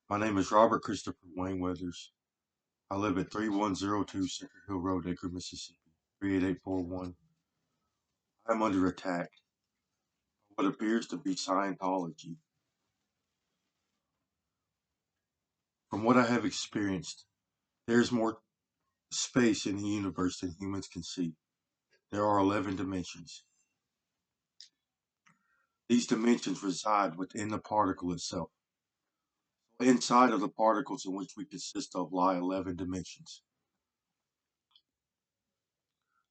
My name is Robert Christopher Wayne Weathers. I live at 3102 Central Hill Road, Acre, Mississippi, 38841. I am under attack by what appears to be Scientology. From what I have experienced, there is more space in the universe than humans can see. There are 11 dimensions. These dimensions reside within the particle itself. Inside of the particles in which we consist of lie 11 dimensions.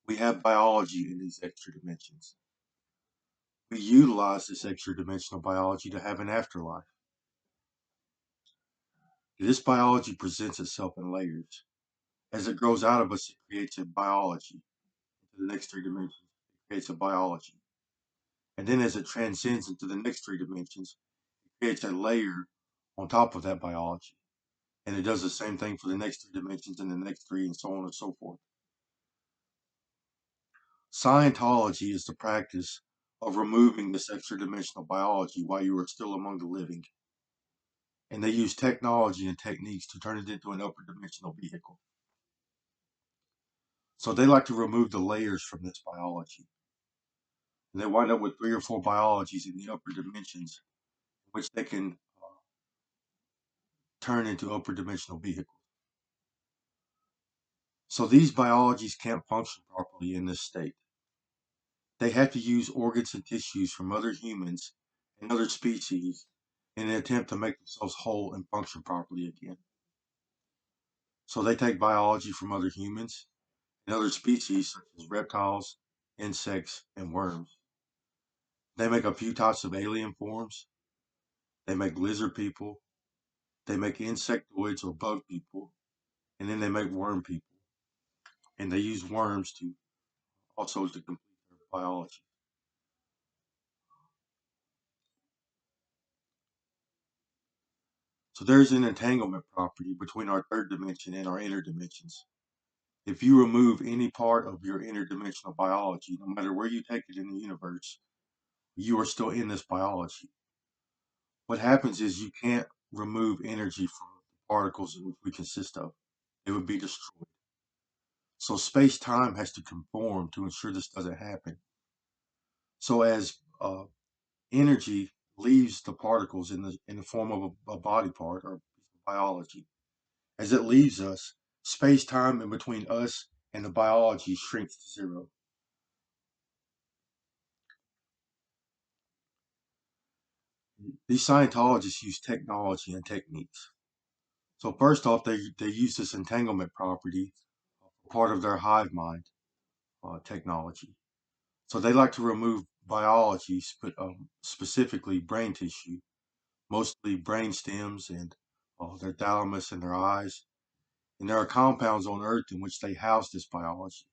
We have biology in these extra dimensions. We utilize this extra dimensional biology to have an afterlife. This biology presents itself in layers. As it grows out of us, it creates a biology. Into the next three dimensions, it creates a biology. And then as it transcends into the next three dimensions, it creates a layer on top of that biology. And it does the same thing for the next three dimensions and the next three, and so on and so forth. Scientology is the practice of removing this extra dimensional biology while you are still among the living. And they use technology and techniques to turn it into an upper dimensional vehicle. So they like to remove the layers from this biology. And they wind up with three or four biologies in the upper dimensions, which they can turn into upper dimensional vehicles. So these biologies can't function properly in this state. They have to use organs and tissues from other humans and other species in an attempt to make themselves whole and function properly again. So they take biology from other humans and other species such as reptiles, insects, and worms. They make a few types of alien forms. They make lizard people. They make insectoids or bug people. And then they make worm people. And they use worms to also to complete their biology. So there's an entanglement property between our third dimension and our inner dimensions. If you remove any part of your interdimensional biology, no matter where you take it in the universe, you are still in this biology. What happens is you can't remove energy from the particles in which we consist of. It would be destroyed. So space-time has to conform to ensure this doesn't happen. So as energy leaves the particles in the form of a body part or biology, as it leaves us, space-time in between us and the biology shrinks to zero. These Scientologists use technology and techniques. So first off, they use this entanglement property, part of their hive mind technology. So they like to remove biology, specifically brain tissue, mostly brain stems and their thalamus and their eyes. And there are compounds on Earth in which they house this biology.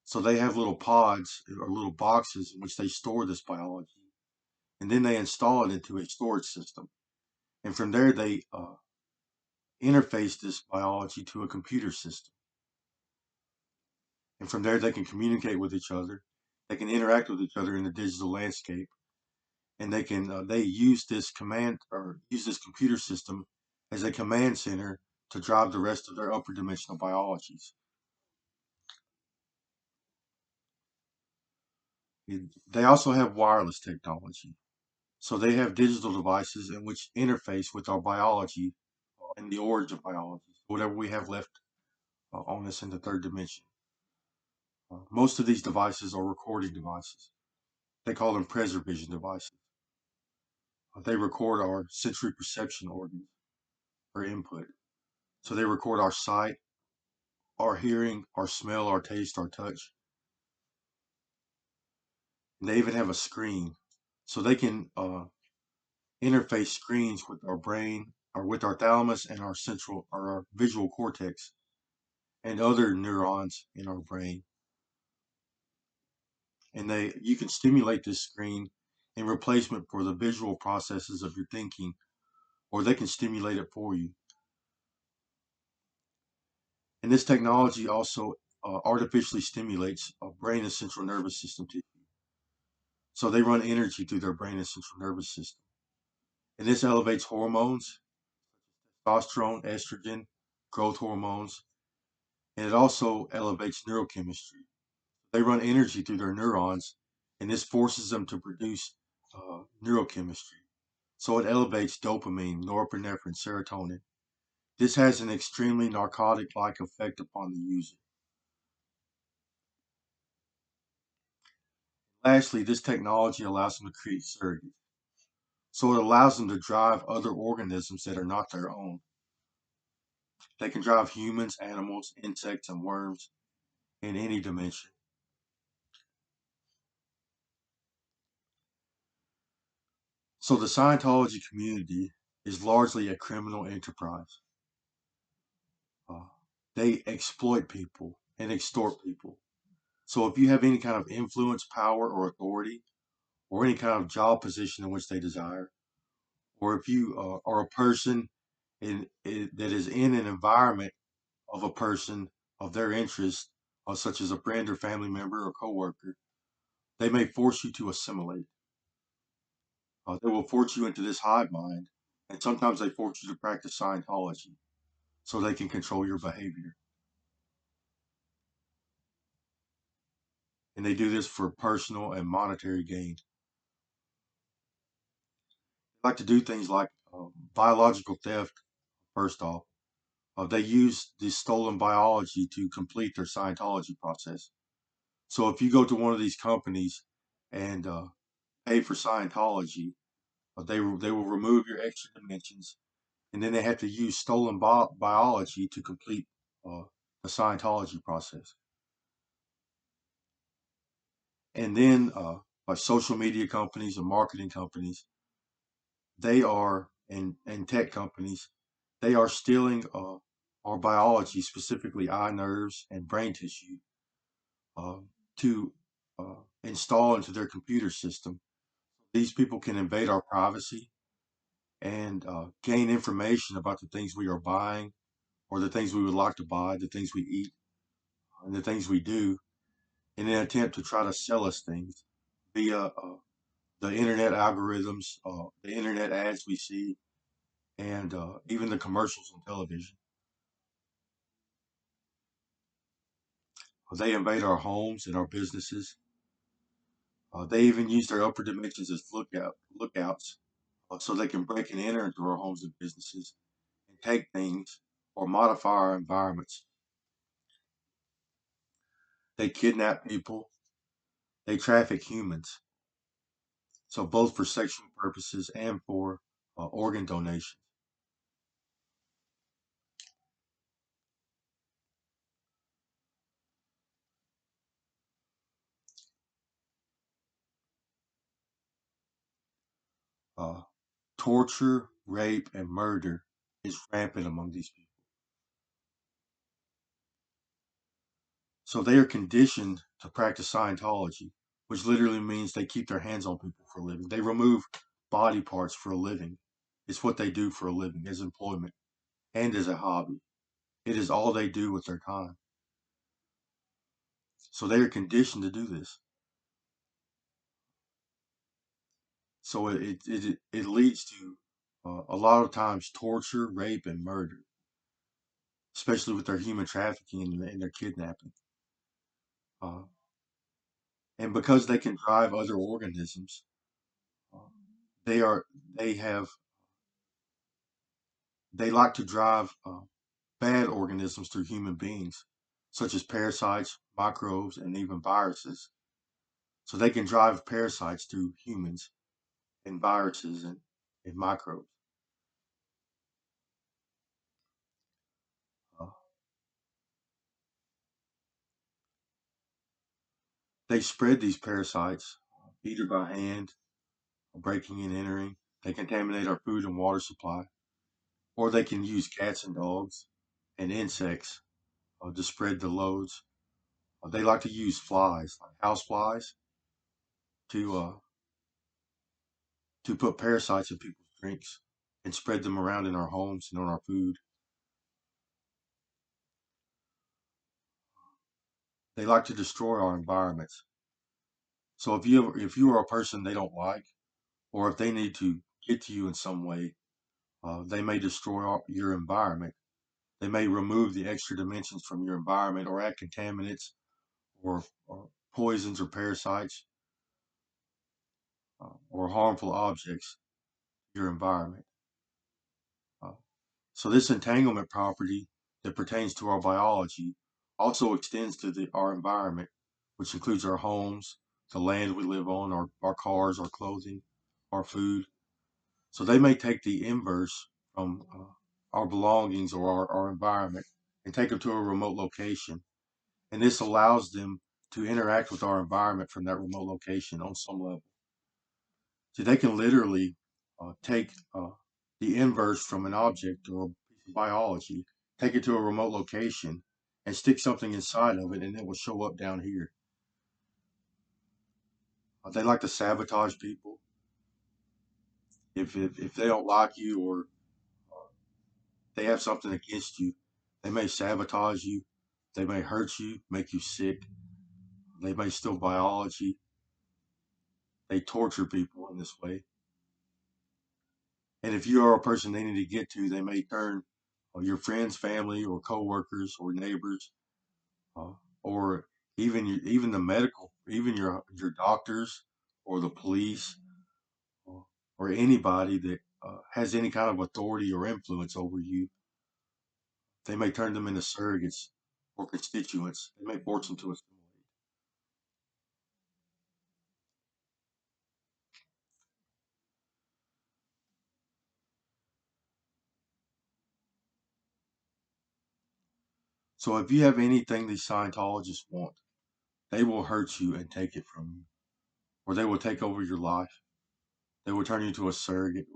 So they have little pods or little boxes in which they store this biology. And then they install it into a storage system. And from there, they interface this biology to a computer system. And from there, they can communicate with each other. They can interact with each other in the digital landscape. And they use this command or use this computer system as a command center to drive the rest of their upper dimensional biologies. They also have wireless technology. So they have digital devices in which interface with our biology and the origin of biology, whatever we have left on us in the third dimension. Most of these devices are recording devices. They call them preservision devices. They record our sensory perception organs or input. So they record our sight, our hearing, our smell, our taste, our touch. And they even have a screen. So they can interface screens with our brain or with our thalamus and our central or our visual cortex and other neurons in our brain. And you can stimulate this screen in replacement for the visual processes of your thinking, or they can stimulate it for you. And this technology also artificially stimulates a brain and central nervous system tissue. So they run energy through their brain and central nervous system. And this elevates hormones, testosterone, estrogen, growth hormones, and it also elevates neurochemistry. They run energy through their neurons, and this forces them to produce neurochemistry. So it elevates dopamine, norepinephrine, serotonin. This has an extremely narcotic-like effect upon the user. Lastly, this technology allows them to create surrogates. So it allows them to drive other organisms that are not their own. They can drive humans, animals, insects, and worms in any dimension. So the Scientology community is largely a criminal enterprise. Uh, they exploit people and extort people. So if you have any kind of influence, power, or authority, or any kind of job position in which they desire, or if you are a person that is in an environment of a person of their interest, such as a friend or family member or coworker, they may force you to assimilate. They will force you into this hive mind, and sometimes they force you to practice Scientology so they can control your behavior. And they do this for personal and monetary gain. They like to do things like biological theft, first off. They use this stolen biology to complete their Scientology process. So if you go to one of these companies and pay for Scientology, they will remove your extra dimensions, and then they have to use stolen biology to complete uh, the Scientology process. And then by social media companies and marketing companies, they are and tech companies, they are stealing our biology, specifically eye nerves and brain tissue, uh, to install into their computer system. These people can invade our privacy and gain information about the things we are buying or the things we would like to buy, the things we eat, and the things we do in an attempt to try to sell us things via the internet algorithms, the internet ads we see, and even the commercials on television. They invade our homes and our businesses. They even use their upper dimensions as lookouts, so they can break and enter into our homes and businesses and take things or modify our environments. They kidnap people. They traffic humans. So both for sexual purposes and for organ donations. Uh, Torture, rape, and murder is rampant among these people. So they are conditioned to practice Scientology, which literally means they keep their hands on people for a living. They remove body parts for a living. It's what they do for a living as employment and as a hobby. It is all they do with their time. So they are conditioned to do this. So it leads to a lot of times torture, rape, and murder, especially with their human trafficking and their kidnapping. Uh, and because they can drive other organisms, uh, they are they have they like to drive bad organisms through human beings, such as parasites, microbes, and even viruses. So they can drive parasites through humans and viruses and microbes. Uh, they spread these parasites either by hand, breaking and entering. They contaminate our food and water supply, or they can use cats and dogs and insects to spread the loads. They like to use flies, like house flies, to to put parasites in people's drinks and spread them around in our homes and on our food. They like to destroy our environments. So if you are a person they don't like, or if they need to get to you in some way, They may destroy your environment. They may remove the extra dimensions from your environment or add contaminants or poisons or parasites or harmful objects to your environment. Uh, so this entanglement property that pertains to our biology also extends to our environment, which includes our homes, the land we live on, our cars, our clothing, our food. So they may take the inverse from our belongings or our environment and take them to a remote location. And this allows them to interact with our environment from that remote location on some level. So they can literally take the inverse from an object or a piece of biology, take it to a remote location, and stick something inside of it, and it will show up down here. They like to sabotage people. If they don't like you or they have something against you, they may sabotage you. They may hurt you, make you sick. They may steal biology. They torture people in this way. And if you are a person they need to get to, they may turn your friends, family, or coworkers, or neighbors, uh, or even the medical, even your doctors, or the police, or anybody that has any kind of authority or influence over you. They may turn them into surrogates or constituents. They may force them to assimilate. So if you have anything these Scientologists want, they will hurt you and take it from you, or they will take over your life. They will turn you into a surrogate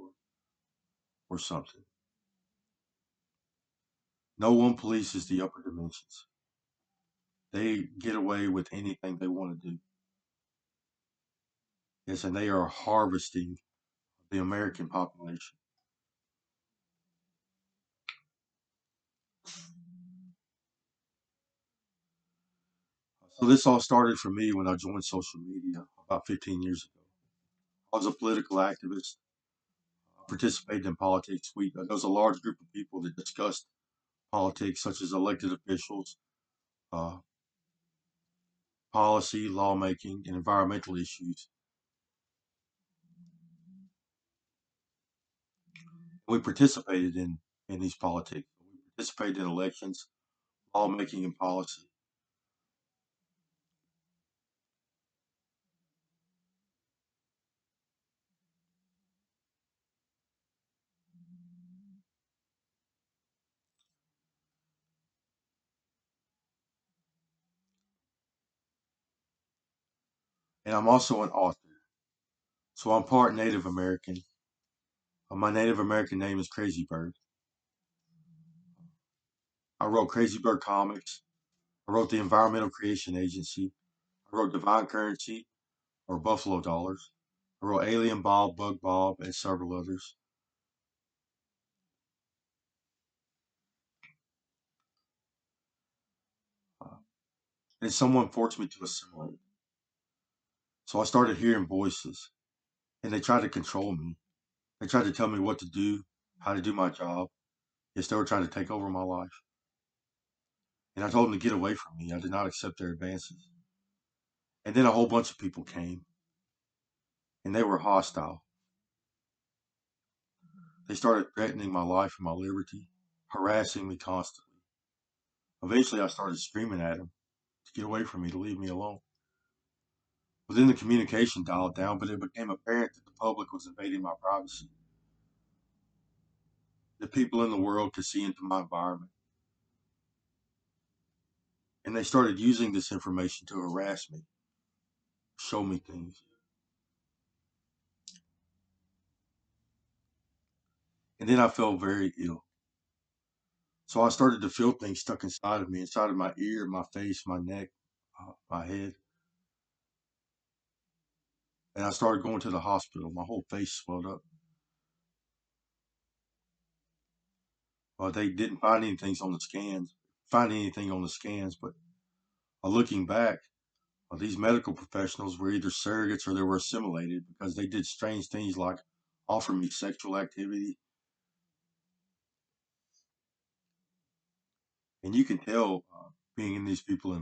or something. No one polices the upper dimensions. They get away with anything they want to do. Yes, and they are harvesting the American population. So this all started for me when I joined social media about 15 years ago. I was a political activist. I participated in politics. There was a large group of people that discussed politics, such as elected officials, uh, policy, lawmaking, and environmental issues. We participated in these politics. We participated in elections, lawmaking, and policy. And I'm also an author. So I'm part Native American. My Native American name is Crazy Bird. I wrote Crazy Bird comics. I wrote the Environmental Creation Agency. I wrote Divine Currency or Buffalo Dollars. I wrote Alien Bob, Bug Bob, and several others. Uh, and someone forced me to assimilate. So I started hearing voices, and they tried to control me. They tried to tell me what to do, how to do my job. Yes, they were trying to take over my life. And I told them to get away from me. I did not accept their advances. And then a whole bunch of people came, and they were hostile. They started threatening my life and my liberty, harassing me constantly. Eventually, I started screaming at them to get away from me, to leave me alone. But then the communication dialed down, but it became apparent that the public was invading my privacy. The people in the world could see into my environment, and they started using this information to harass me, show me things. And then I felt very ill. So I started to feel things stuck inside of me, inside of my ear, my face, my neck, my head. And I started going to the hospital. My whole face swelled up. They didn't find anything on the scans, but looking back, these medical professionals were either surrogates or they were assimilated because they did strange things like offer me sexual activity, And you can tell being in these people's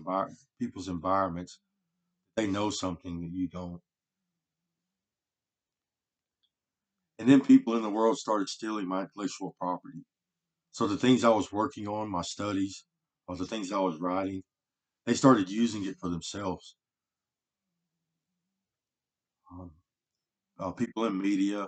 environments, they know something that you don't. And then people in the world started stealing my intellectual property. So the things I was working on, my studies, or the things I was writing, they started using it for themselves. Um, People in media,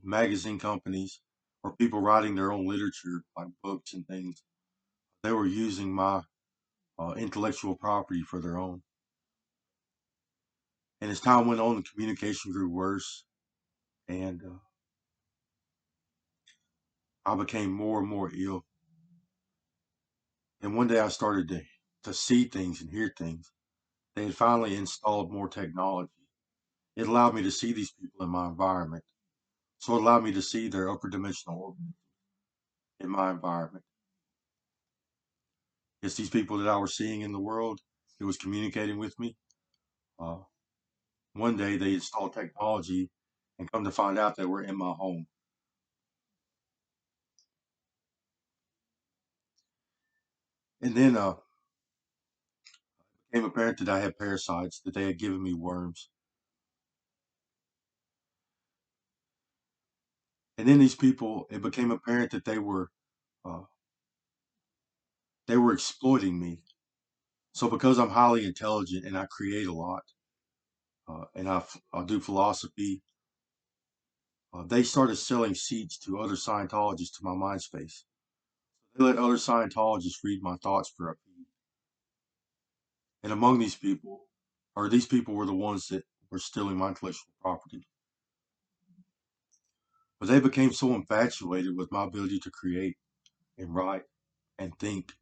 magazine companies, or people writing their own literature, like books and things, they were using my intellectual property for their own. And as time went on, the communication grew worse, and I became more and more ill. And one day I started to see things and hear things. They had finally installed more technology. It allowed me to see these people in my environment. So it allowed me to see their upper dimensional organisms in my environment. It's these people that I was seeing in the world that was communicating with me. Uh, One day they installed technology and come to find out they were in my home. And then it became apparent that I had parasites, that they had given me worms. And then these people, it became apparent that uh, they were exploiting me. So because I'm highly intelligent and I create a lot, and I do philosophy, they started selling seats to other Scientologists to my mind space. They let other Scientologists read my thoughts for a fee. And among these people, or these people were the ones that were stealing my intellectual property. But they became so infatuated with my ability to create and write and think,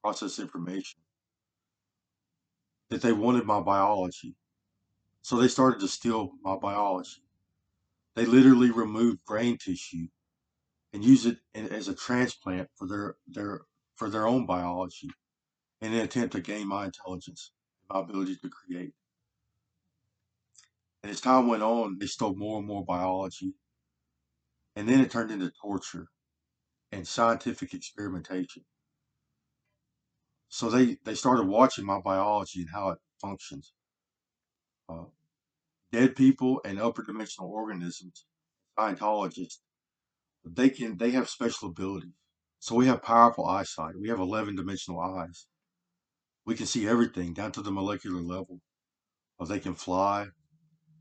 process information, that they wanted my biology. So they started to steal my biology. They literally removed brain tissue and use it as a transplant for their own biology in an attempt to gain my intelligence, my ability to create. And as time went on, they stole more and more biology, and then it turned into torture and scientific experimentation. So they started watching my biology and how it functions. Uh, Dead people and upper dimensional organisms, Scientologists, they have special abilities. So we have powerful eyesight. We have 11 dimensional eyes. We can see everything down to the molecular level. They can fly.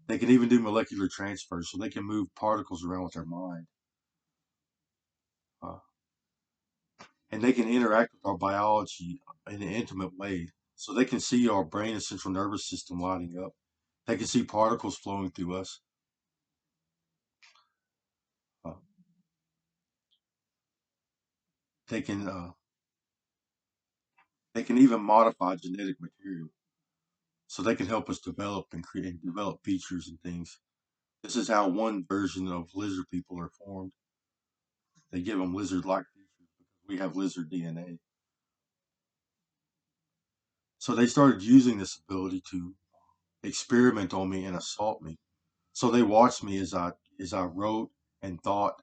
They can even do molecular transfers, so they can move particles around with their mind. Uh, and they can interact with our biology in an intimate way. So they can see our brain and central nervous system lighting up. They can see particles flowing through us. Uh, they can uh, they can even modify genetic material, so they can help us develop and create and develop features and things. This is how one version of lizard people are formed. They give them lizard-like features because we have lizard DNA. So they started using this ability to experiment on me and assault me. So they watched me as I wrote and thought,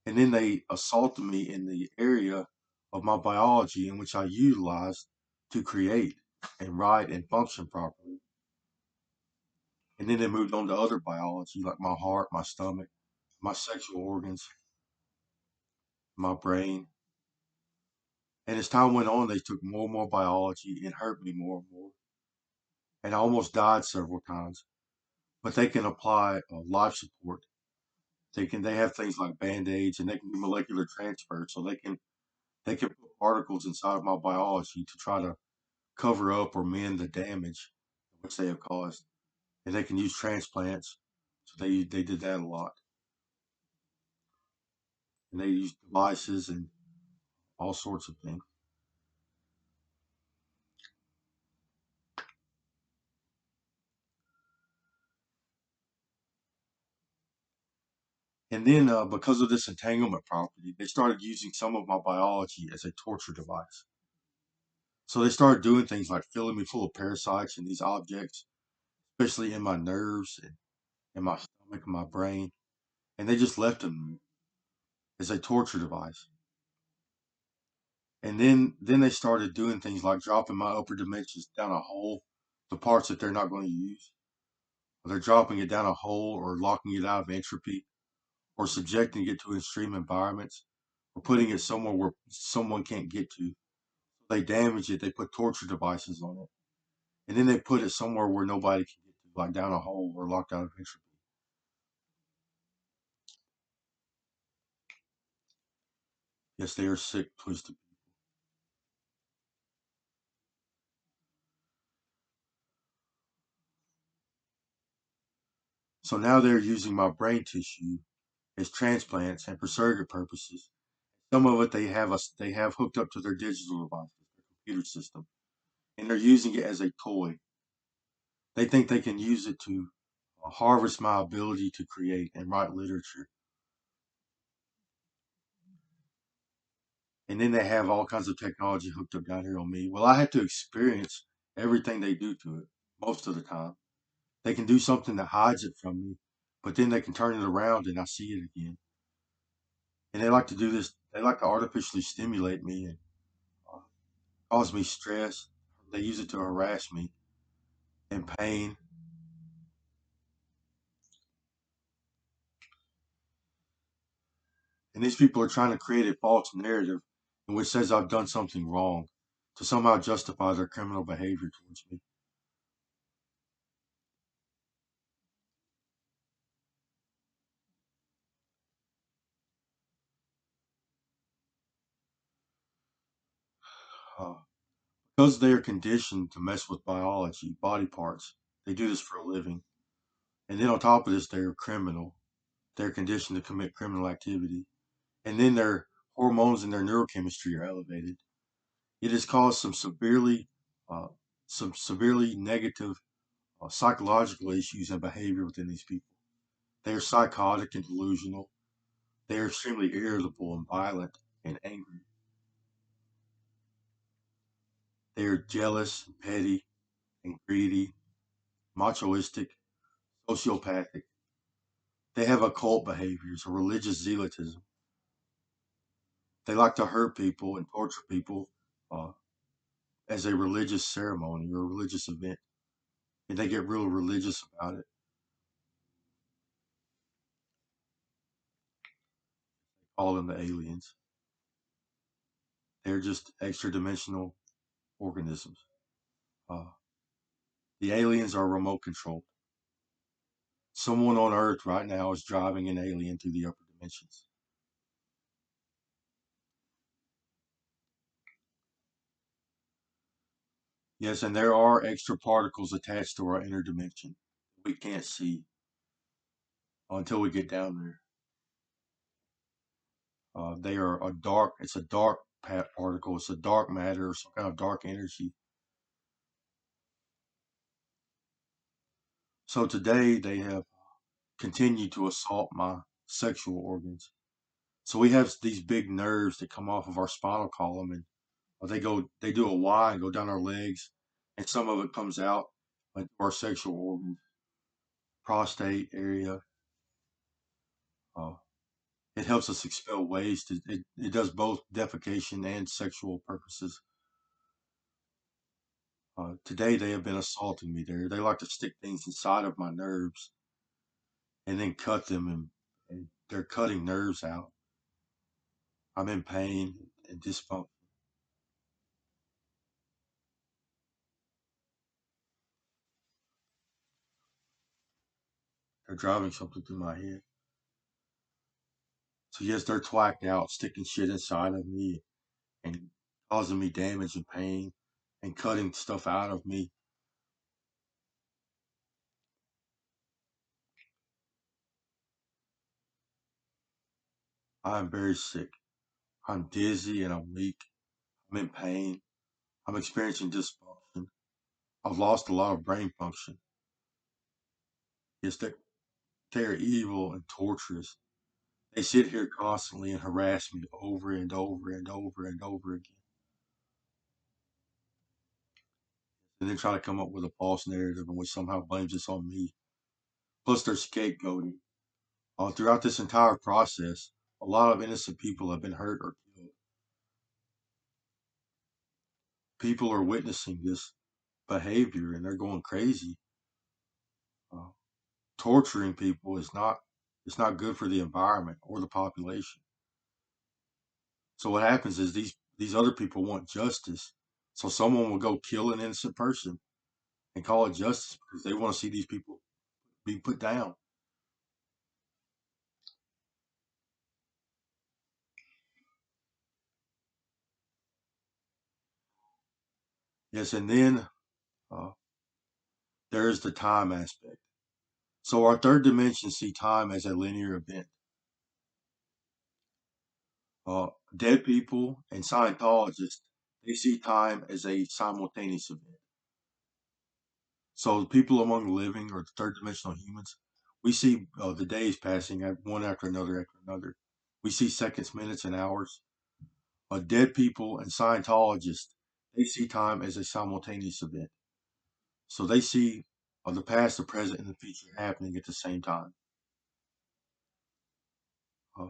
and then they assaulted me in the area of my biology in which I utilized to create and write and function properly. And then they moved on to other biology like my heart, my stomach, my sexual organs, my brain. And as time went on, they took more and more biology and hurt me more and more. And I almost died several times. But they can apply life support. They have things like band-aids, and they can do molecular transfer. So they can put particles inside of my biology to try to cover up or mend the damage which they have caused. And they can use transplants. So they did that a lot. And they use devices and all sorts of things. And then because of this entanglement property, they started using some of my biology as a torture device. So they started doing things like filling me full of parasites and these objects, especially in my nerves and in my stomach and my brain. and they just left them as a torture device. And then they started doing things like dropping my upper dimensions down a hole, the parts that they're not going to use. They're dropping it down a hole or locking it out of entropy or subjecting it to extreme environments or putting it somewhere where someone can't get to. They damage it, they put torture devices on it, and then they put it somewhere where nobody can get to, like down a hole or locked out of entropy. Yes, they are sick, twisted. So now they're using my brain tissue as transplants and for surrogate purposes. Some of it they have hooked up to their digital devices, their computer system, and they're using it as a toy. They think they can use it to harvest my ability to create and write literature. And then they have all kinds of technology hooked up down here on me. Well, I have to experience everything they do to it most of the time. They can do something that hides it from me, but then they can turn it around and I see it again. And they like to do this. They like to artificially stimulate me and uh, cause me stress. They use it to harass me and pain. And these people are trying to create a false narrative in which says I've done something wrong to somehow justify their criminal behavior towards me. Uh, because they are conditioned to mess with biology, body parts, they do this for a living. And then on top of this, they're criminal. They're conditioned to commit criminal activity. And then their hormones and their neurochemistry are elevated. It has caused uh, some severely negative psychological issues and behavior within these people. They are psychotic and delusional. They are extremely irritable and violent and angry. They are jealous, petty, and greedy, machoistic, sociopathic. They have occult behaviors or religious zealotism. They like to hurt people and torture people uh, as a religious ceremony or a religious event. And they get real religious about it. Call them the aliens. They're just extra dimensional organisms. Uh, the aliens are remote controlled. Someone on Earth right now is driving an alien through the upper dimensions. Yes, and there are extra particles attached to our inner dimension we can't see until we get down there. They are a dark. It's a dark particle. It's a dark matter or some kind of dark energy. So today they have continued to assault my sexual organs. So we have these big nerves that come off of our spinal column, and they do a Y and go down our legs, and some of it comes out into our sexual organs, prostate area. Uh, it helps us expel waste. It does both defecation and sexual purposes. Today they have been assaulting me. They like to stick things inside of my nerves and then cut them, and they're cutting nerves out. I'm in pain and dysfunction. They're driving something through my head. So yes, they're twacked out, sticking shit inside of me and causing me damage and pain and cutting stuff out of me. I'm very sick. I'm dizzy and I'm weak. I'm in pain. I'm experiencing dysfunction. I've lost a lot of brain function. Yes, they're evil and torturous. They sit here constantly and harass me over and over and over and over again. And then try to come up with a false narrative in which somehow blames this on me. Plus, they're scapegoating. Throughout this entire process, a lot of innocent people have been hurt or killed. People are witnessing this behavior and they're going crazy. Uh, Torturing people is not it's not good for the environment or the population. So what happens is these other people want justice. So someone will go kill an innocent person and call it justice because they want to see these people be put down. Yes, and then uh, there's the time aspect. So our third dimension see time as a linear event. Uh, Dead people and Scientologists, they see time as a simultaneous event. So the people among the living or the third dimensional humans, we see the days passing one after another after another. We see seconds, minutes, and hours. Dead people and Scientologists, they see time as a simultaneous event. So they see the past, the present, and the future happening at the same time. Uh,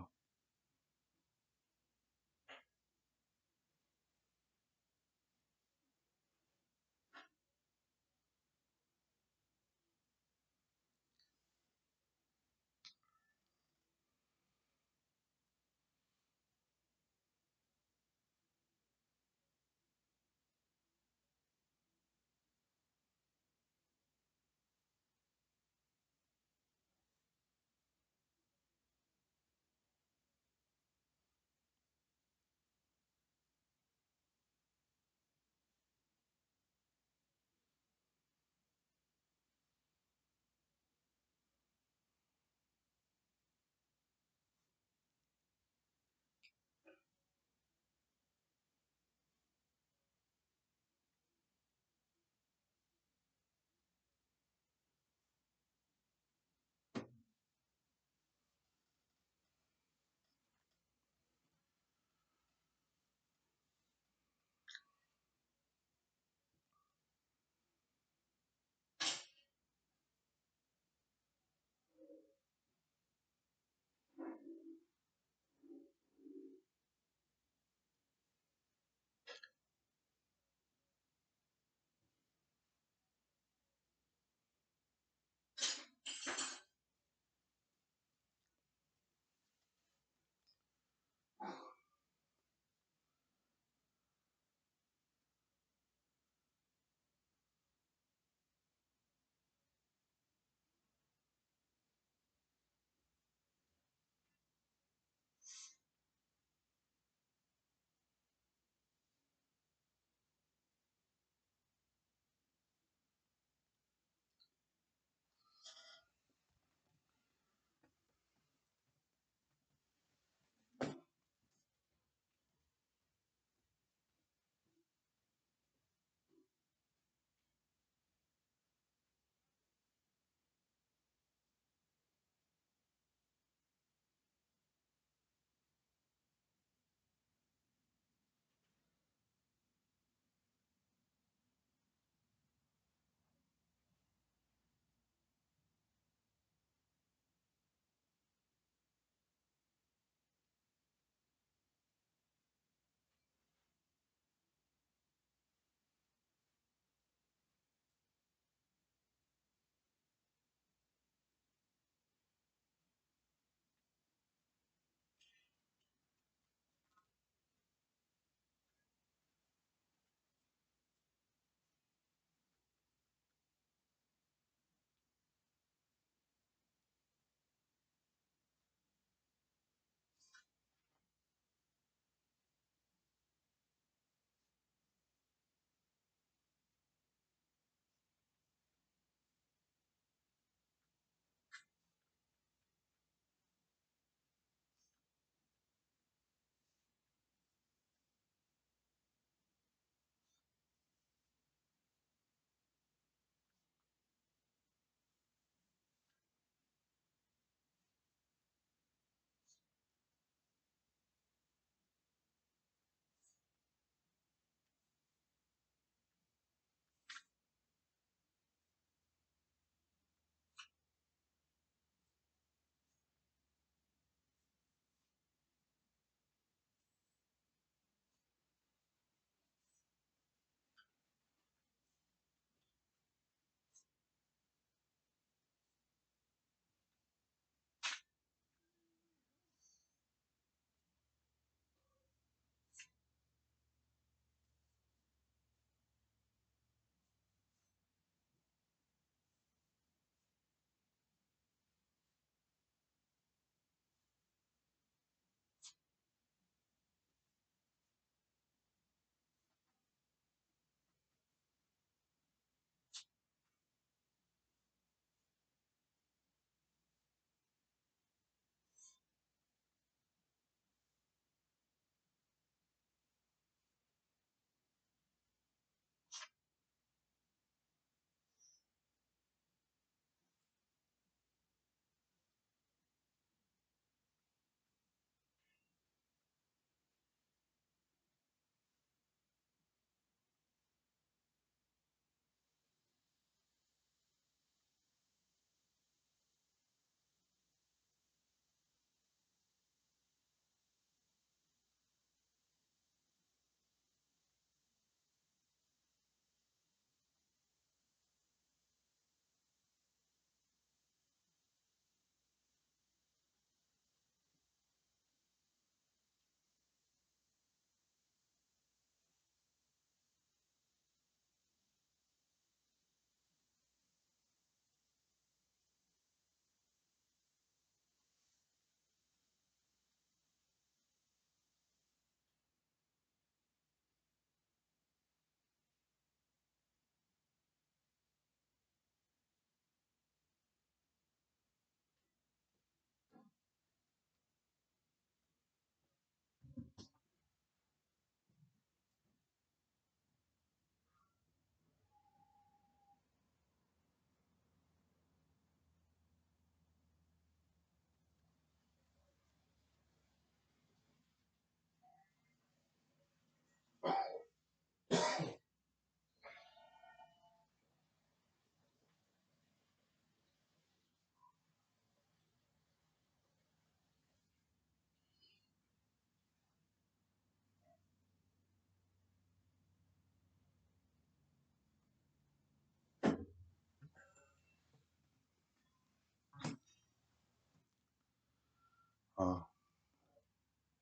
Uh,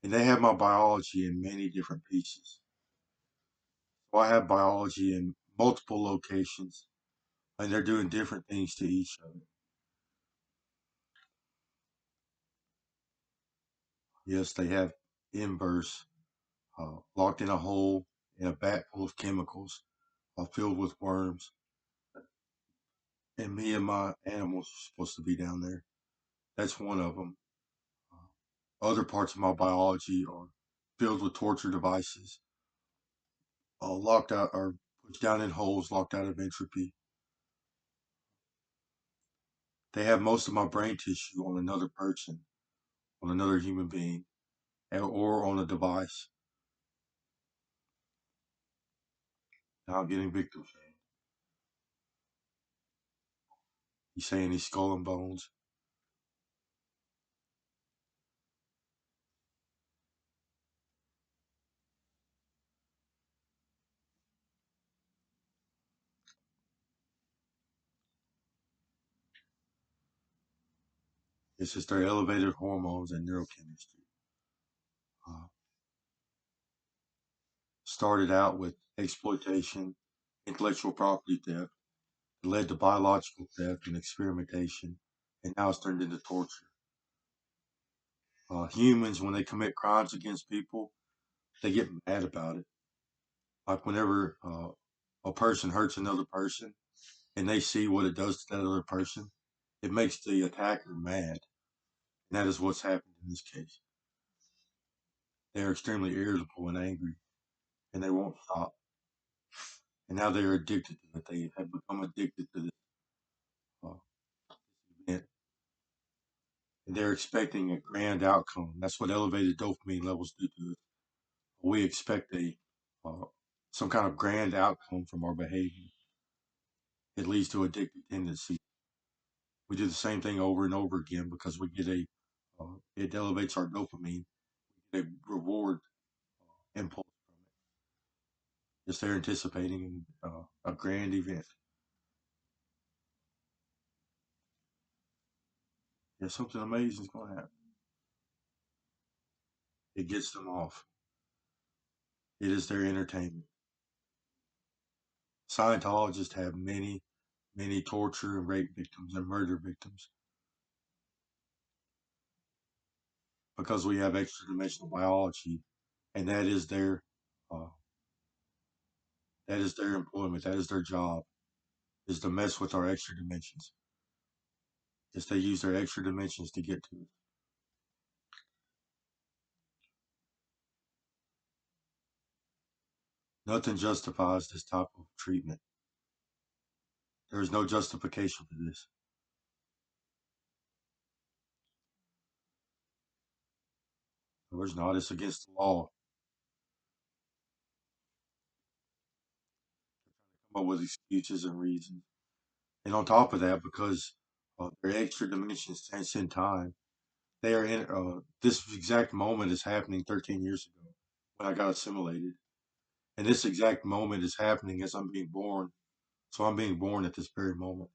and they have my biology in many different pieces. So I have biology in multiple locations, and they're doing different things to each of it. Yes, they have embers locked in a hole in a vat full of chemicals filled with worms, and me and my animals are supposed to be down there. That's one of them. Other parts of my biology are filled with torture devices, locked out or pushed down in holes, locked out of entropy. They have most of my brain tissue on another person, on another human being, or on a device. Now I'm getting victim shamed. He's saying he's skull and bones. It's just their elevated hormones and neurochemistry. Uh, Started out with exploitation, intellectual property theft, it led to biological theft and experimentation, and now it's turned into torture. Humans, when they commit crimes against people, they get mad about it. Like whenever a person hurts another person and they see what it does to that other person, it makes the attacker mad. And that is what's happened in this case. They are extremely irritable and angry, and they won't stop. And now they are addicted to it. They have become addicted to this uh, event, and they're expecting a grand outcome. That's what elevated dopamine levels do to us. We expect a uh, some kind of grand outcome from our behavior. It leads to addictive tendency. We do the same thing over and over again because we get it elevates our dopamine, a reward impulse from it. Just they're anticipating a grand event. Yeah, something amazing is going to happen. It gets them off. It is their entertainment. Scientologists have many, many torture and rape victims and murder victims because we have extra dimensional biology, and uh, that is their employment. That is their job, is to mess with our extra dimensions. Is they use their extra dimensions to get to us. Nothing justifies this type of treatment. There is no justification for this. There's not. It's against the law. Come up with excuses and reasons. And on top of that, because their extra dimensions transcend time, they are in. This exact moment is happening 13 years ago when I got assimilated, and this exact moment is happening as I'm being born. So I'm being born at this very moment,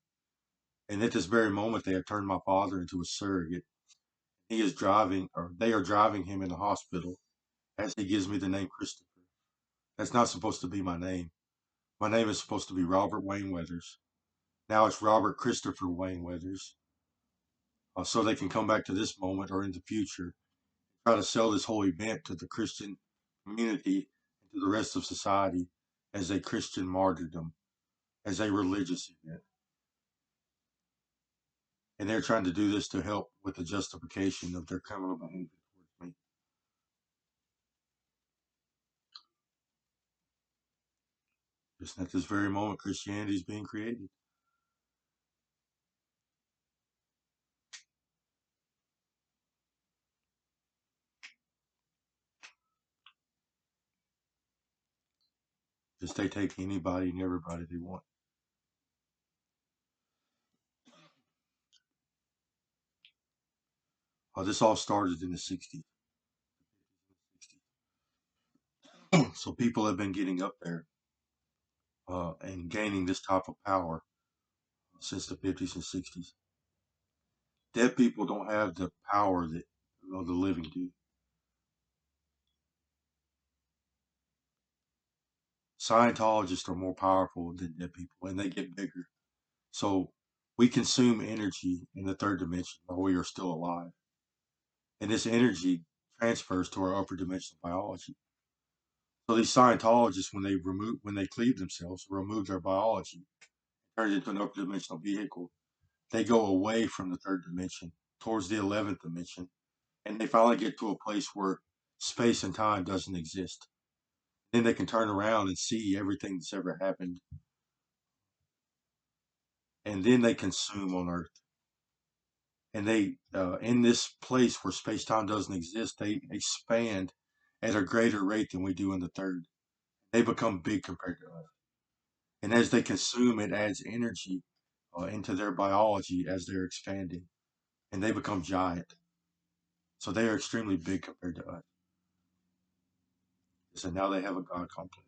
and at this very moment, they have turned my father into a surrogate. He is driving, or they are driving him in the hospital as he gives me the name Christopher. That's not supposed to be my name. My name is supposed to be Robert Wayne Weathers. Now it's Robert Christopher Wayne Weathers. So they can come back to this moment or in the future, try to sell this whole event to the Christian community and to the rest of society as a Christian martyrdom, as a religious event. And they're trying to do this to help with the justification of their criminal behavior towards me. Just at this very moment, Christianity is being created. Just they take anybody and everybody they want. This all started in the 60s. So people have been getting up there and gaining this type of power since the 50s and 60s. Dead people don't have the power that the living do. Scientologists are more powerful than dead people, and they get bigger. So we consume energy in the third dimension while we are still alive, and this energy transfers to our upper dimensional biology. So these Scientologists, when they cleave themselves, remove their biology, turn it into an upper dimensional vehicle. They go away from the third dimension towards the 11th dimension, and they finally get to a place where space and time doesn't exist. Then they can turn around and see everything that's ever happened, and then they consume on Earth. And they, in this place where space time doesn't exist, they expand at a greater rate than we do in the third. They become big compared to us. And as they consume, it adds energy into their biology as they're expanding, and they become giant. So they are extremely big compared to us. So now they have a God complex.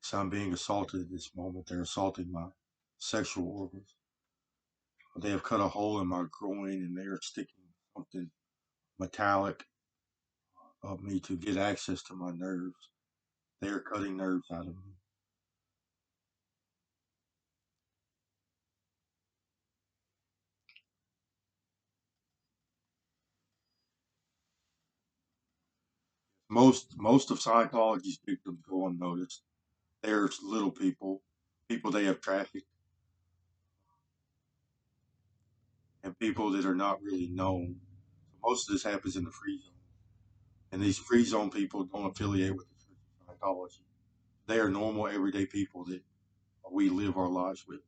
So I'm being assaulted at this moment. They're assaulting my sexual organs. They have cut a hole in my groin and they are sticking something metallic up me to get access to my nerves. They are cutting nerves out of me. Most of Scientology's victims go unnoticed. There's little people, people they have trafficked, and people that are not really known. Most of this happens in the free zone, and these free zone people don't affiliate with the Church of Scientology. They are normal, everyday people that we live our lives with.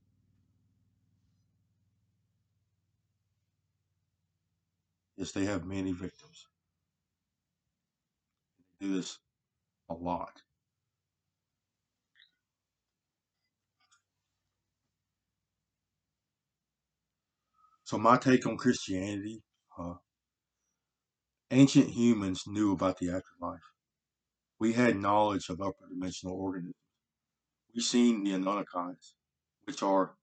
Yes, they have many victims. They do this a lot. So my take on Christianity, uh, ancient humans knew about the afterlife. We had knowledge of upper dimensional organisms. We seen the Anunnakis, which are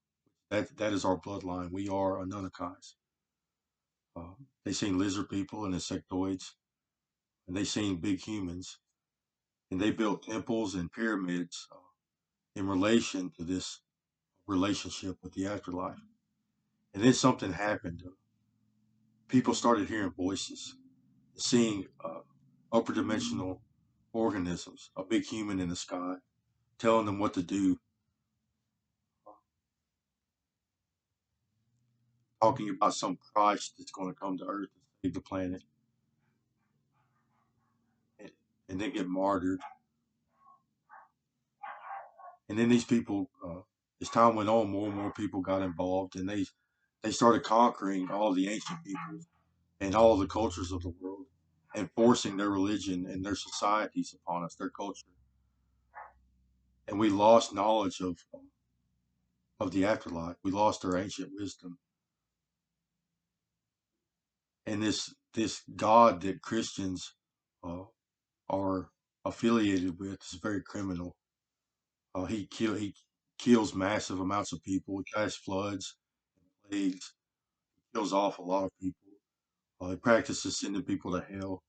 that is our bloodline. We are Anunnakis. They seen lizard people and insectoids, and they seen big humans, and they built temples and pyramids in relation to this relationship with the afterlife. And then something happened. People started hearing voices, seeing upper dimensional organisms, a big human in the sky, telling them what to do, talking about some Christ that's going to come to Earth and save the planet, and, and then get martyred. And then these people, as time went on, more and more people got involved, and they started conquering all the ancient peoples and all the cultures of the world, and forcing their religion and their societies upon us, their culture. And we lost knowledge of the afterlife. We lost our ancient wisdom. And this God that Christians uh, are affiliated with is very criminal. He kills massive amounts of people. He casts floods, plagues, kills off a lot of people. He practices sending people to hell.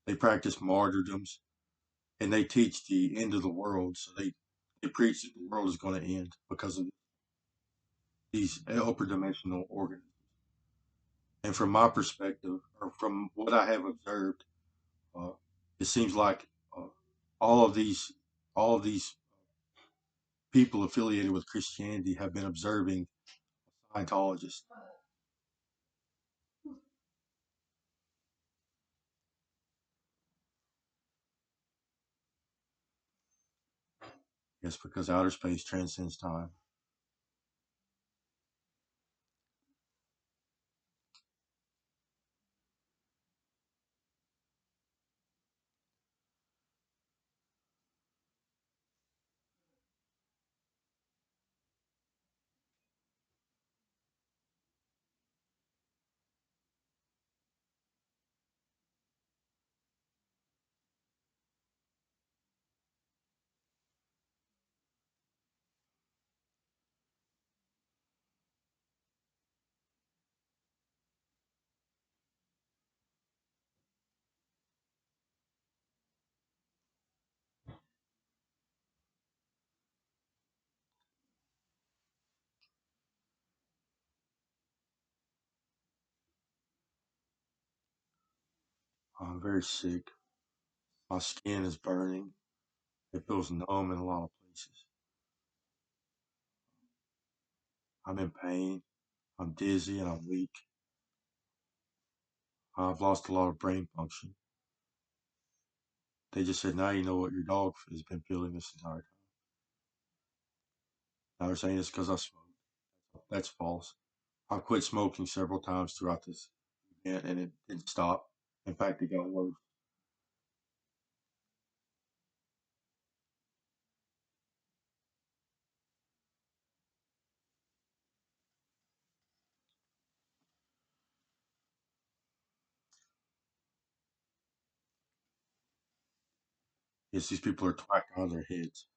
They practice martyrdoms, and they teach the end of the world. So they preach that the world is going to end because of these upper dimensional organisms. And from my perspective, or from what I have observed, uh, it seems like uh, all of these all of these people affiliated with Christianity have been observing Scientologists. Yes, because outer space transcends time. very sick. My skin is burning. It feels numb in a lot of places. I'm in pain. I'm dizzy and I'm weak. I've lost a lot of brain function. They just said, now you know what your dog has been feeling this entire time. Now they're saying it's because I smoke. That's false. I've quit smoking several times throughout this event and it didn't stop. In fact, it got worse. Yes, these people are twacked out of their heads.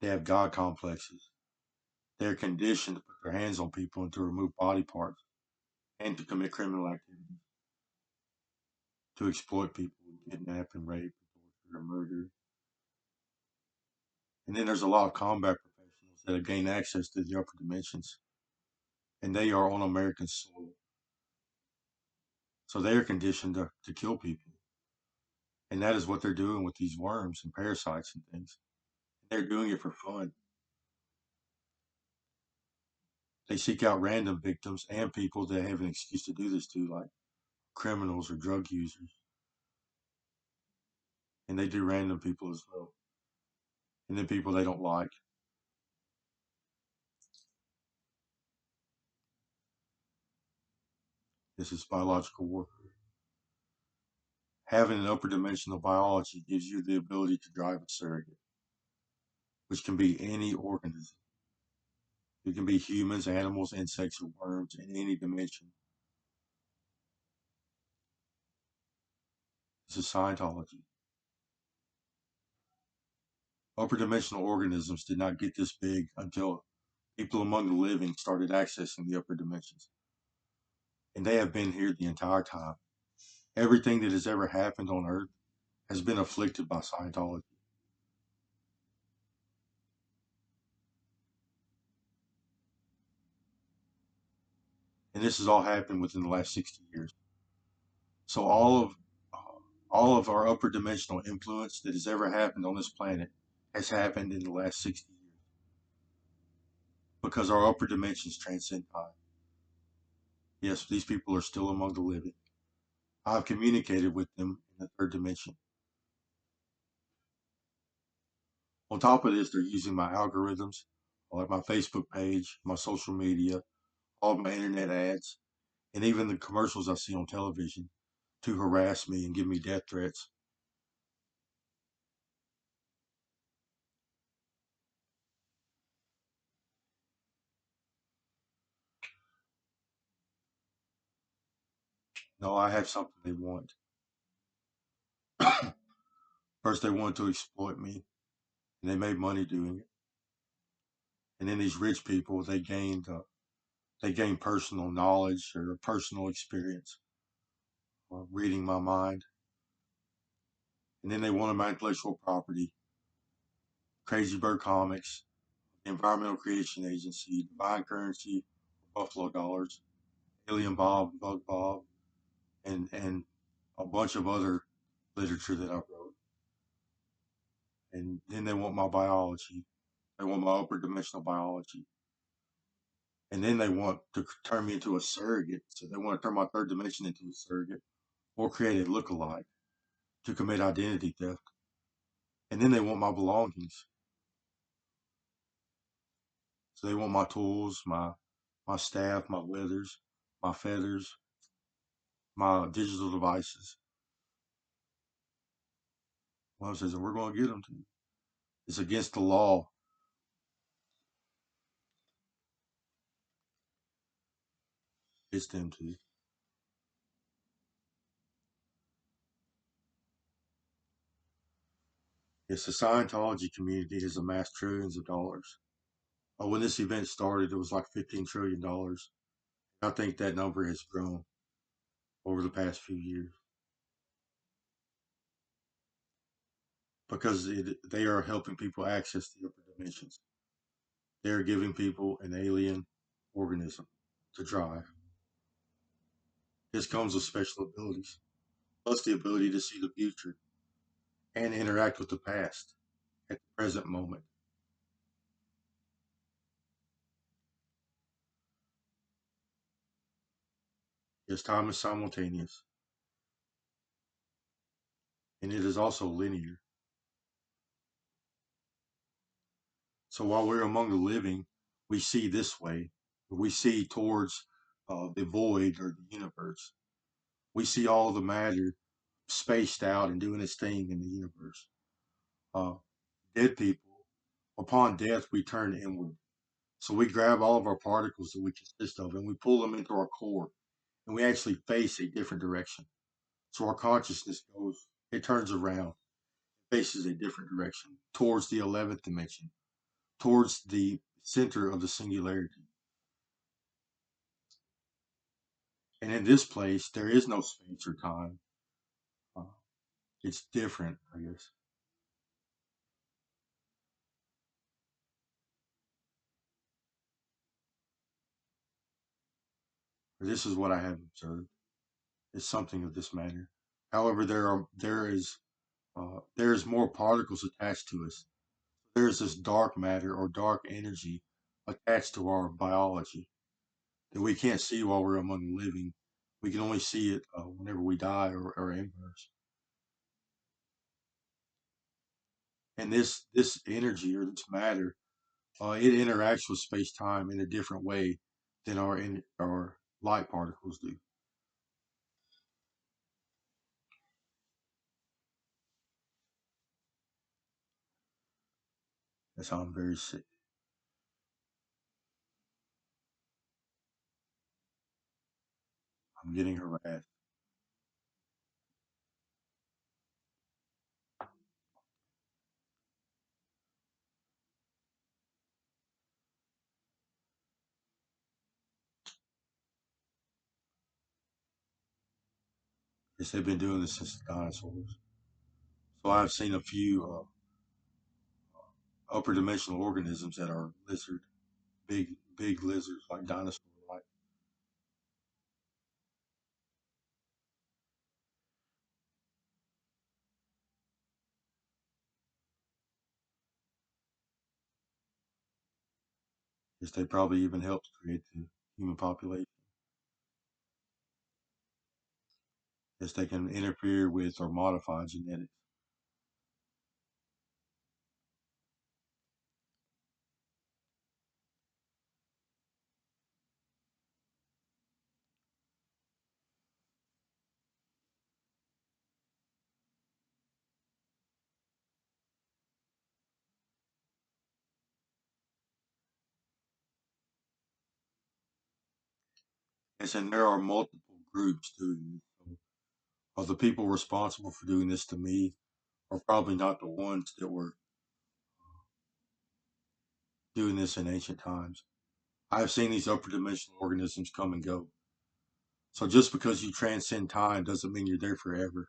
They have God complexes. They're conditioned to put their hands on people and to remove body parts and to commit criminal activities, to exploit people, kidnap and rape, and torture and murder. And then there's a lot of combat professionals that have gained access to the upper dimensions, and they are on American soil. So they are conditioned to kill people. And that is what they're doing with these worms and parasites and things. They're doing it for fun. They seek out random victims and people that have an excuse to do this to, like criminals or drug users. And they do random people as well. And then people they don't like. This is biological warfare. Having an upper dimensional biology gives you the ability to drive a surrogate, which can be any organism. It can be humans, animals, insects, or worms in any dimension. This is Scientology. Upper dimensional organisms did not get this big until people among the living started accessing the upper dimensions. And they have been here the entire time. Everything that has ever happened on Earth has been afflicted by Scientology. And this has all happened within the last 60 years. So all of our upper dimensional influence that has ever happened on this planet has happened in the last 60 years because our upper dimensions transcend time. Yes, these people are still among the living. I've communicated with them in the third dimension. On top of this, they're using my algorithms, like my Facebook page, my social media, all of my internet ads, and even the commercials I see on television to harass me and give me death threats. No, I have something they want. First, they wanted to exploit me, and they made money doing it. And then these rich people, they gained personal knowledge or personal experience, reading my mind. And then they wanted my intellectual property, Crazy Bird Comics, Environmental Creation Agency, Divine Currency, Buffalo Dollars, Alien Bob, Bug Bob, and a bunch of other literature that I wrote. And then they want my biology. They want my upper dimensional biology. And then they want to turn me into a surrogate. So they want to turn my third dimension into a surrogate or create a look-alike to commit identity theft. And then they want my belongings. So they want my tools, my staff, my withers, my feathers, my digital devices. Well, says, we're going to get them to you. It's against the law. It's them to you. Yes, the Scientology community has amassed trillions of dollars. When this event started, it was like $15 trillion. I think that number has grown over the past few years because they are helping people access the upper dimensions. They are giving people an alien organism to drive. This comes with special abilities. plus the ability to see the future and interact with the past at the present moment. Yes, time is simultaneous, and it is also linear. So while we're among the living, we see this way. We see towards the void or the universe. We see all the matter spaced out and doing its thing in the universe. Uh, Dead people, upon death, we turn inward. So we grab all of our particles that we consist of and we pull them into our core, and we actually face a different direction. So our consciousness goes, it turns around, faces a different direction towards the 11th dimension, towards the center of the singularity. And in this place, there is no space or time. Uh, it's different, I guess. This is what I have observed. It's something of this matter. However, there is more particles attached to us. There is this dark matter or dark energy attached to our biology that we can't see while we're among the living. We can only see it whenever we die or inverse. And this energy or this matter, it interacts with space time in a different way than our light particles do. That's how I'm very sick. I'm getting harassed. Yes, they've been doing this since the dinosaurs. So I've seen a few upper dimensional organisms that are lizard, big lizards like dinosaur like. Yes, they probably even helped create the human population. Yes, they can interfere with or modify genetics. Yes, and there are multiple groups doing this. So, the people responsible for doing this to me are probably not the ones that were doing this in ancient times. I've seen these upper dimensional organisms come and go. So just because you transcend time doesn't mean you're there forever.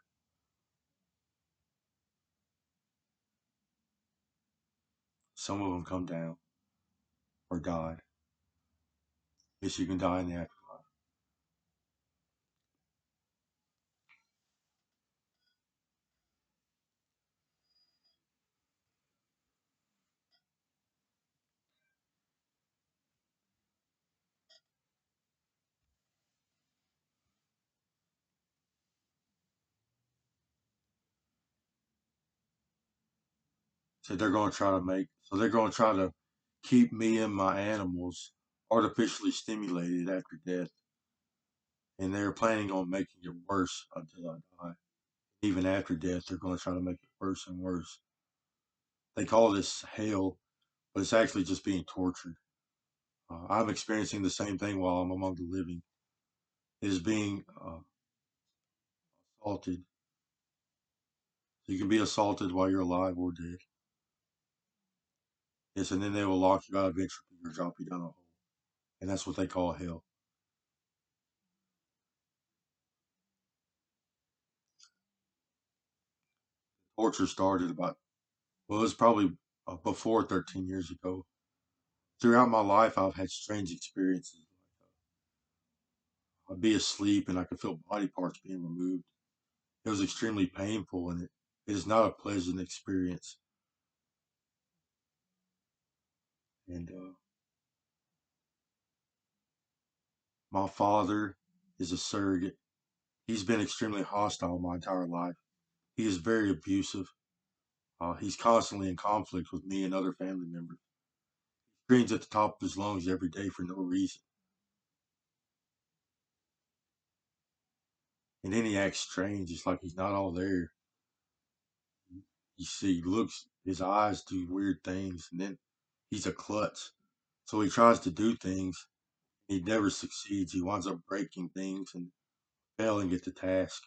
Some of them come down or die. Yes, you can die in the afterlife. So they're going to try to keep me and my animals artificially stimulated after death. And they're planning on making it worse until I die. Even after death, they're going to try to make it worse and worse. They call this hell, but it's actually just being tortured. I'm experiencing the same thing while I'm among the living. It is being assaulted. You can be assaulted while you're alive or dead. Yes, and then they will lock you out eventually or drop you down a hole. And that's what they call hell. Torture started well, it was probably before 13 years ago. Throughout my life, I've had strange experiences. I'd be asleep and I could feel body parts being removed. It was extremely painful, and it is not a pleasant experience. And my father is a surrogate. He's been extremely hostile my entire life. He is very abusive. He's constantly in conflict with me and other family members. He screams at the top of his lungs every day for no reason. And then he acts strange. It's like he's not all there. You see, he looks, his eyes do weird things, and then he's a klutz. So he tries to do things. He never succeeds. He winds up breaking things and failing at the task.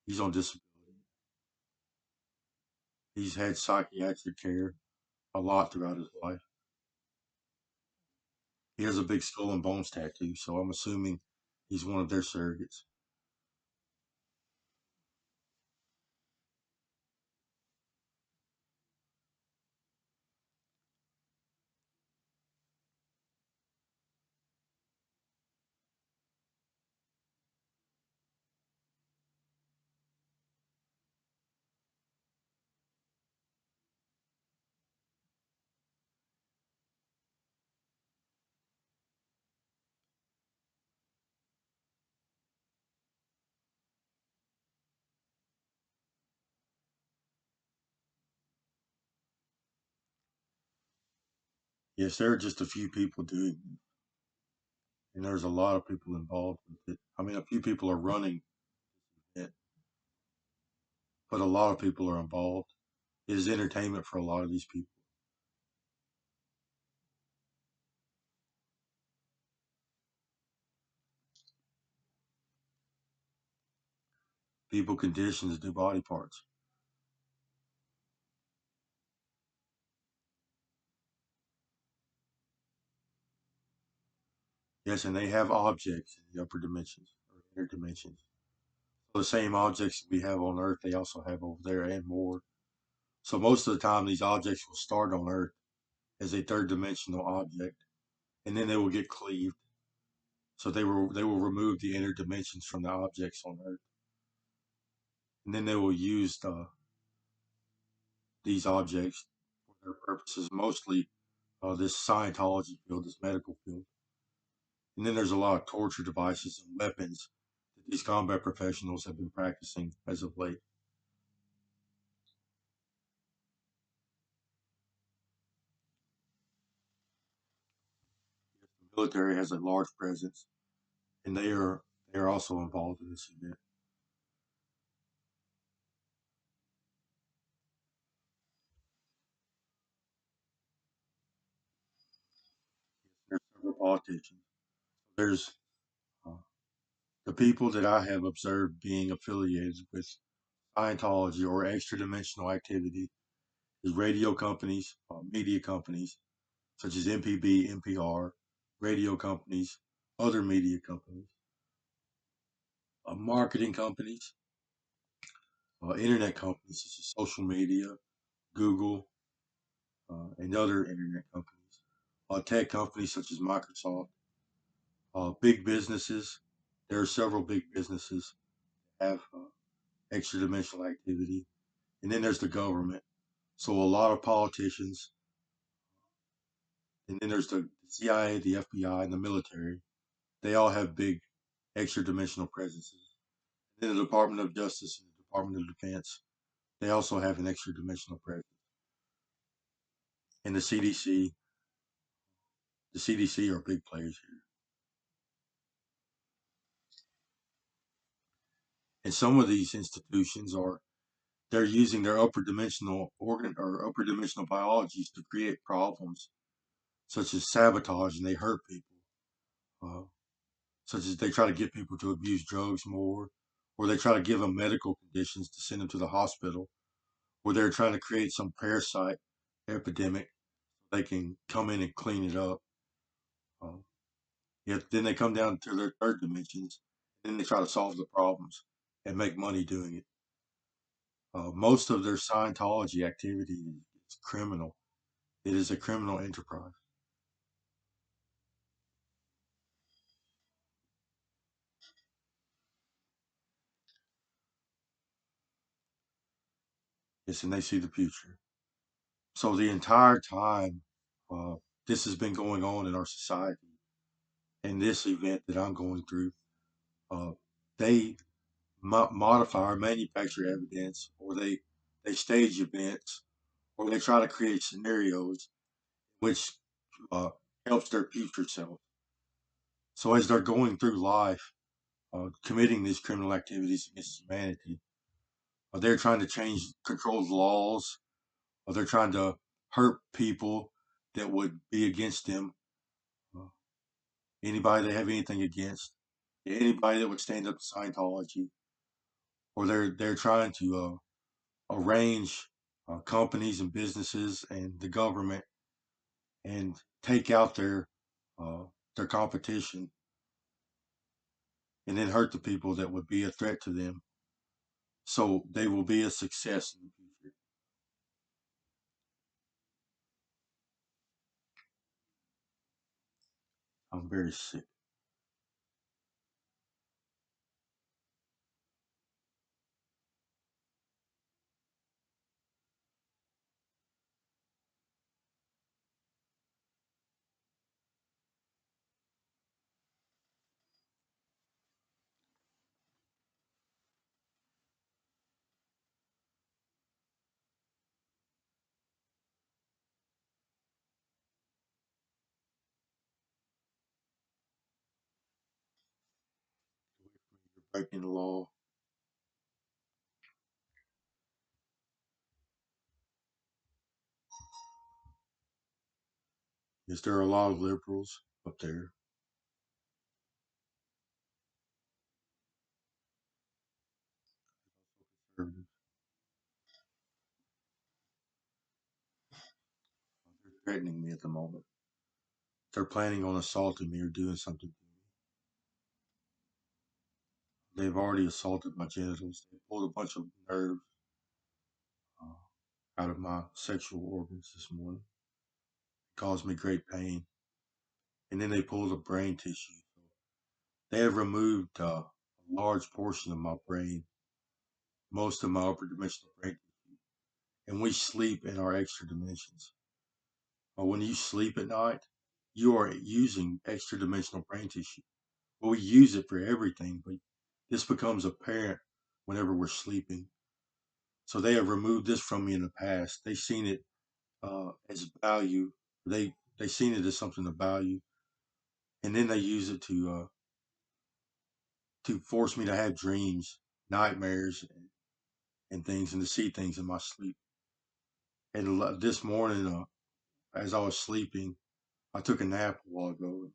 He's on disability. He's had psychiatric care a lot throughout his life. He has a big skull and bones tattoo, so I'm assuming he's one of their surrogates. Yes, there are just a few people doing it, and there's a lot of people involved with it. I mean, a few people are running it, but a lot of people are involved. It is entertainment for a lot of these people. People conditioned to do body parts. Yes, and they have objects in the upper dimensions or inner dimensions. So the same objects we have on Earth, they also have over there and more. So most of the time, these objects will start on Earth as a third dimensional object, and then they will get cleaved. So they will remove the inner dimensions from the objects on Earth, and then they will use these objects for their purposes, mostly this Scientology field, this medical field. And then there's a lot of torture devices and weapons that these combat professionals have been practicing as of late. The military has a large presence, and they are also involved in this event. There's several politicians. There's uh, the people that I have observed being affiliated with Scientology or extra dimensional activity is radio companies, media companies such as MPB, NPR, radio companies, other media companies, marketing companies, internet companies such as social media, Google, and other internet companies, tech companies such as Microsoft, big businesses. There are several big businesses that have extra dimensional activity, and then there's the government. So a lot of politicians, and then there's the CIA, the FBI, and the military. They all have big extra dimensional presences. And then the Department of Justice and the Department of Defense, they also have an extra dimensional presence. And the CDC are big players here. And some of these institutions are they're using their upper dimensional organ or upper dimensional biologies to create problems, such as sabotage, and they hurt people. Uh, Such as they try to get people to abuse drugs more, or they try to give them medical conditions to send them to the hospital, or they're trying to create some parasite epidemic. They can come in and clean it up. Uh, Yet then they come down to their third dimensions, and then they try to solve the problems and make money doing it. Most of their Scientology activity is criminal. It is a criminal enterprise. Yes, and they see the future. So the entire time uh, this has been going on in our society, and this event that I'm going through, uh, they modify or manufacture evidence, or they stage events, or they try to create scenarios which uh, helps their future self. So as they're going through life, committing these criminal activities against humanity, they're trying to change, control the laws, or they're trying to hurt people that would be against them. Uh, Anybody they have anything against, anybody that would stand up to Scientology, or they're trying to arrange companies and businesses and the government and take out uh, their competition, and then hurt the people that would be a threat to them. So they will be a success in the future. I'm very sick. You're breaking the law. Is there a lot of liberals up there? Conservatives? They're threatening me at the moment. They're planning on assaulting me or doing something to me. They've already assaulted my genitals. They pulled a bunch of nerves uh, out of my sexual organs this morning. It caused me great pain. And then they pulled a brain tissue. They have removed a large portion of my brain, most of my upper dimensional brain tissue. And we sleep in our extra dimensions. When you sleep at night, you are using extra dimensional brain tissue. Well, we use it for everything, but this becomes apparent whenever we're sleeping. So they have removed this from me in the past. They've seen it as value. They seen it as something of value, and then they use it to force me to have dreams, nightmares, and things, and to see things in my sleep. And this morning, as I was sleeping, I took a nap a while ago,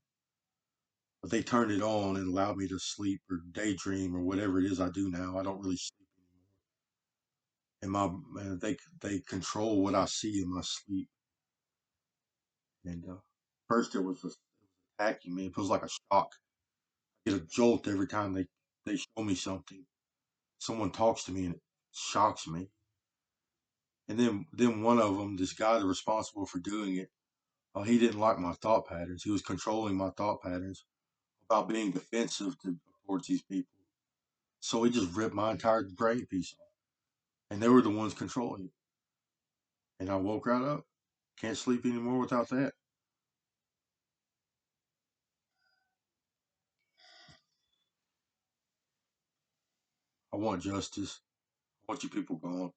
but they turned it on and allowed me to sleep or daydream or whatever it is I do now. I don't really sleep anymore, and they control what I see in my sleep. And first it was just attacking me. It feels like a shock. I get a jolt every time they show me something. Someone talks to me and it shocks me. And then one of them, this guy, the responsible for doing it, he didn't like my thought patterns. He was controlling my thought patterns about being defensive towards these people. So he just ripped my entire brain piece off, and they were the ones controlling it. And I woke right up. Can't sleep anymore without that. I want justice. I want you people gone.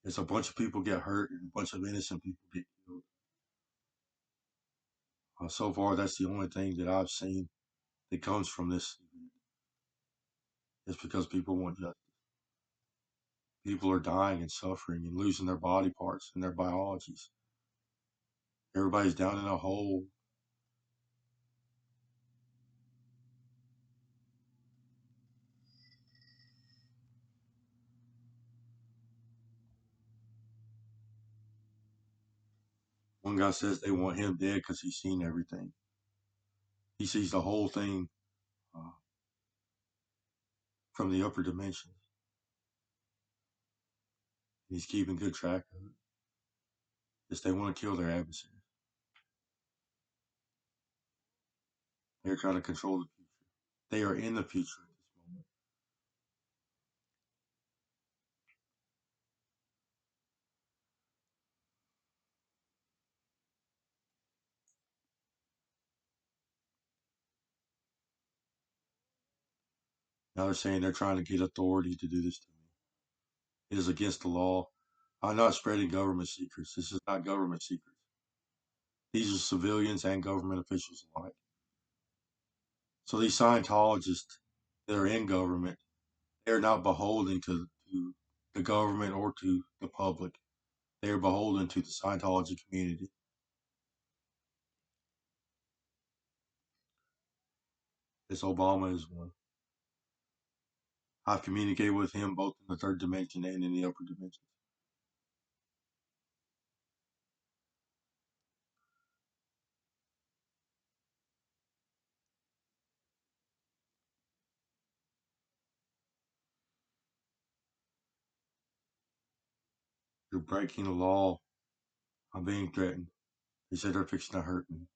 It's a bunch of people get hurt and a bunch of innocent people get killed. So far, that's the only thing that I've seen that comes from this. It's because people want justice. People are dying and suffering and losing their body parts and their biologies. Everybody's down in a hole. One guy says they want him dead because he's seen everything. He sees the whole thing uh, from the upper dimensions. He's keeping good track of it. Yes, they want to kill their adversary. They're trying to control the future. They are in the future at this moment. Now they're saying they're trying to get authority to do this to me. It is against the law. I'm not spreading government secrets. This is not government secrets. These are civilians and government officials alike. So these Scientologists that are in government, they're not beholden to the government or to the public. They are beholden to the Scientology community. This Obama is one. I've communicated with him both in the third dimension and in the upper dimension. You're breaking the law. I'm being threatened. They said they're fixing to hurt me.